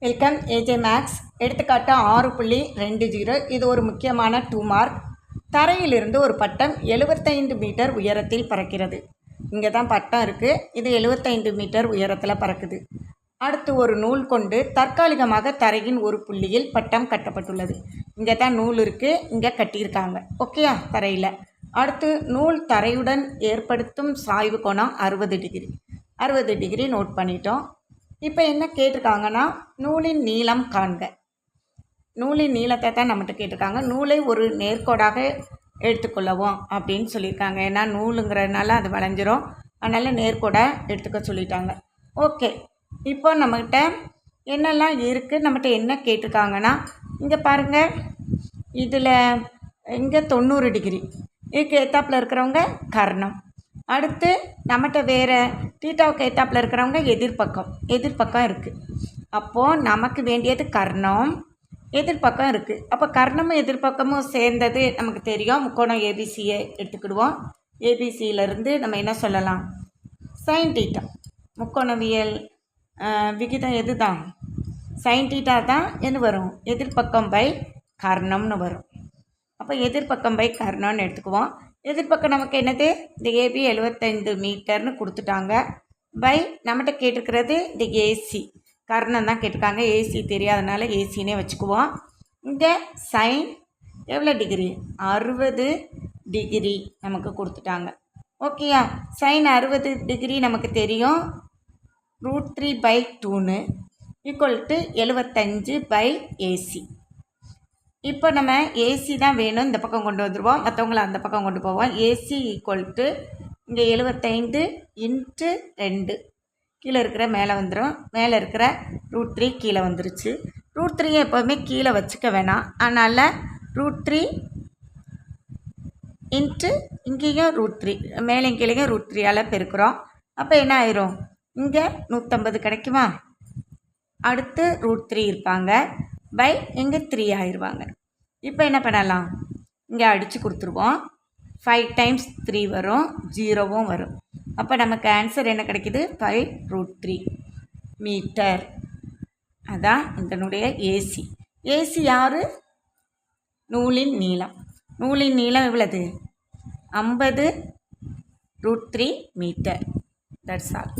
Welcome AJ maths. எடுத்துக்காட்டு 6.20. இது ஒரு முக்கியமான 2 மார்க். தரையிலிருந்து ஒரு பட்டம் 75 மீட்டர் உயரத்தில் பறக்கிறது. இங்கே தான் பட்டம் இருக்குது. இது 75 மீட்டர் உயரத்தில் பறக்குது. அடுத்து ஒரு நூல் கொண்டு தற்காலிகமாக தரையின் ஒரு புள்ளியில் பட்டம் கட்டப்பட்டுள்ளது. இங்கே தான் நூல் இருக்குது, இங்கே கட்டியிருக்காங்க. ஓகேயா? தரையில். அடுத்து நூல் தரையுடன் ஏற்படுத்தும் சாய்வு கோணம் 60 டிகிரி. 60 டிகிரி நோட் பண்ணிட்டோம். இப்போ என்ன கேட்டிருக்காங்கன்னா, நூலின் நீளம் காண்க. நூலின் நீளத்தை தான் நம்மகிட்ட கேட்டிருக்காங்க. நூலை ஒரு நேர்கோடாக எடுத்துக்கொள்ளவும் அப்படின்னு சொல்லியிருக்காங்க. ஏன்னா நூலுங்கிறதுனால அது வளைஞ்சிரும், அதனால் நேர்கோடாக எடுத்துக்க சொல்லிட்டாங்க. ஓகே, இப்போ நம்மகிட்ட என்னெல்லாம் இருக்குது, நம்மகிட்ட என்ன கேட்டிருக்காங்கன்னா, இங்கே பாருங்கள், இதில் இங்கே 90 டிகிரி இதுக்கு ஏத்தாப்பில் இருக்கிறவங்க கர்ணம். அடுத்து நம்மகிட்ட வேறு தீட்டாவுக்கு ஏத்தாப்பில் இருக்கிறவங்க எதிர்பக்கம் இருக்குது. அப்போது நமக்கு வேண்டியது கர்ணம், எதிர்பக்கம் இருக்குது. அப்போ கர்ணமும் எதிர்பக்கமும் சேர்ந்தது நமக்கு தெரியும். முக்கோணம் ஏபிசியை எடுத்துக்கிடுவோம். ஏபிசியிலேருந்து நம்ம என்ன சொல்லலாம்? Sine theta. முக்கோணவியல் விகிதம் எது தான்? சைன் தீட்டா தான் என்ன வரும்? எதிர்பக்கம் பை கர்ணம்னு வரும். அப்போ எதிர்பக்கம் பை கர்ணம்னு எடுத்துக்குவோம். எதிர்பக்கம் நமக்கு என்னது? இந்த ஏபி 75 மீட்டர்னு கொடுத்துட்டாங்க. பை நம்மகிட்ட கேட்டிருக்கிறது இந்த ஏசி, கர்ணம் தான் கேட்டிருக்காங்க. ஏசி தெரியாதனால ஏசினே வச்சுக்குவோம். இங்கே சைன் எவ்வளோ டிகிரி? 60 டிகிரி நமக்கு கொடுத்துட்டாங்க. ஓகேயா? சைன் 60 டிகிரி நமக்கு தெரியும். √3/2 ஈக்குவல் டு 75 பை ஏசி. இப்போ நம்ம ஏசி தான் வேணும், இந்த பக்கம் கொண்டு வந்துடுவோம், மற்றவங்கள அந்த பக்கம் கொண்டு போவோம். ஏசி ஈக்குவல் டு இங்கே 75 × 2 கீழே இருக்கிற மேலே வந்துடும். மேலே இருக்கிற √3 கீழே வந்துருச்சு. √3 எப்போதுமே கீழே வச்சுக்க வேணாம், அதனால் √3 × இங்கேயும் √3, மேலே கீழேயும் √3ஆல் பெருக்கிறோம். அப்போ என்ன ஆயிரும்? இங்கே 150 கிடைக்குமா? அடுத்து √3 இருப்பாங்க, பை இங்கே 3 ஆயிடுவாங்க. இப்போ என்ன பண்ணலாம்? இங்கே அடித்து கொடுத்துருவோம். 5 டைம்ஸ் 3 வரும், 0வும் வரும். அப்போ நமக்கு ஆன்சர் என்ன கிடைக்கிது? 5√3 மீட்டர். அதான் இதனுடைய ஏசி. ஏசி யார்? நூலின் நீளம். நூலின் நீளம் எவ்வளவு? 50 √3 மீட்டர். That's all.